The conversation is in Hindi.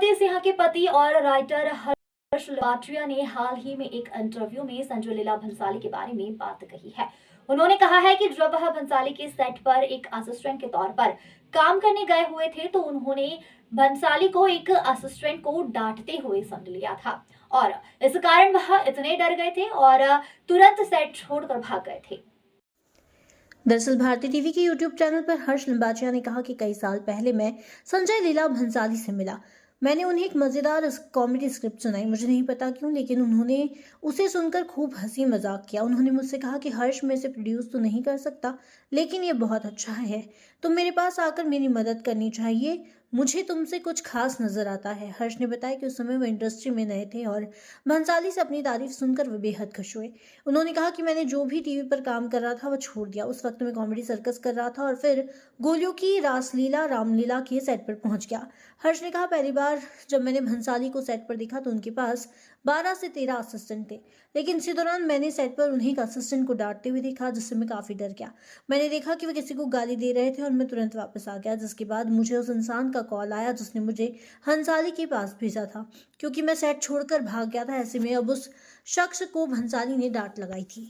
भारती सिंह के पति और राइटर हर्ष लाटरिया ने हाल ही में एक इंटरव्यू में संजय लीला भंसाली के बारे में बात कही है। उन्होंने कहा है कि जब वह भंसाली के सेट पर एक असिस्टेंट के तौर पर काम करने गए हुए थे तो उन्होंने भंसाली को एक असिस्टेंट को डांटते हुए सुन लिया था और इस कारण वह इतने डर गए थे और तुरंत सेट छोड़कर भाग गए थे। दरअसल भारती टीवी के यूट्यूब चैनल पर हर्ष लिम्बाचिया ने कहा कि कई साल पहले मैं संजय लीला भंसाली से मिला। मैंने उन्हें एक मज़ेदार कॉमेडी स्क्रिप्ट सुनाई, मुझे नहीं पता क्यों, लेकिन उन्होंने उसे सुनकर खूब हंसी मजाक किया। उन्होंने मुझसे कहा कि हर्ष मैं इसे प्रोड्यूस तो नहीं कर सकता, लेकिन ये बहुत अच्छा है, तुम मेरे पास आकर मेरी मदद करनी चाहिए, मुझे तुमसे कुछ खास नजर आता है। हर्ष ने बताया कि उस समय वो इंडस्ट्री में नए थे और भंसाली से अपनी तारीफ सुनकर वे बेहद खुश हुए। उन्होंने कहा कि मैंने जो भी टीवी पर काम कर रहा था वो छोड़ दिया। उस वक्त मैं कॉमेडी सर्कस कर रहा था और फिर गोलियों की रासलीला रामलीला के सेट पर पहुंच गया। हर्ष ने कहा पहली बार जब मैंने भंसाली को सेट पर देखा तो उनके पास 12 से 13 असिस्टेंट थे, लेकिन इसी दौरान मैंने सेट पर उन्हीं का असिस्टेंट को डांटते हुए देखा, जिससे मैं काफी डर गया। मैंने देखा कि वे किसी को गाली दे रहे थे और मैं तुरंत वापस आ गया, जिसके बाद मुझे उस इंसान का कॉल आया जिसने मुझे भंसाली के पास भेजा था, क्योंकि मैं सेट छोड़कर भाग गया था। ऐसे में अब उस शख्स को भंसाली ने डांट लगाई थी।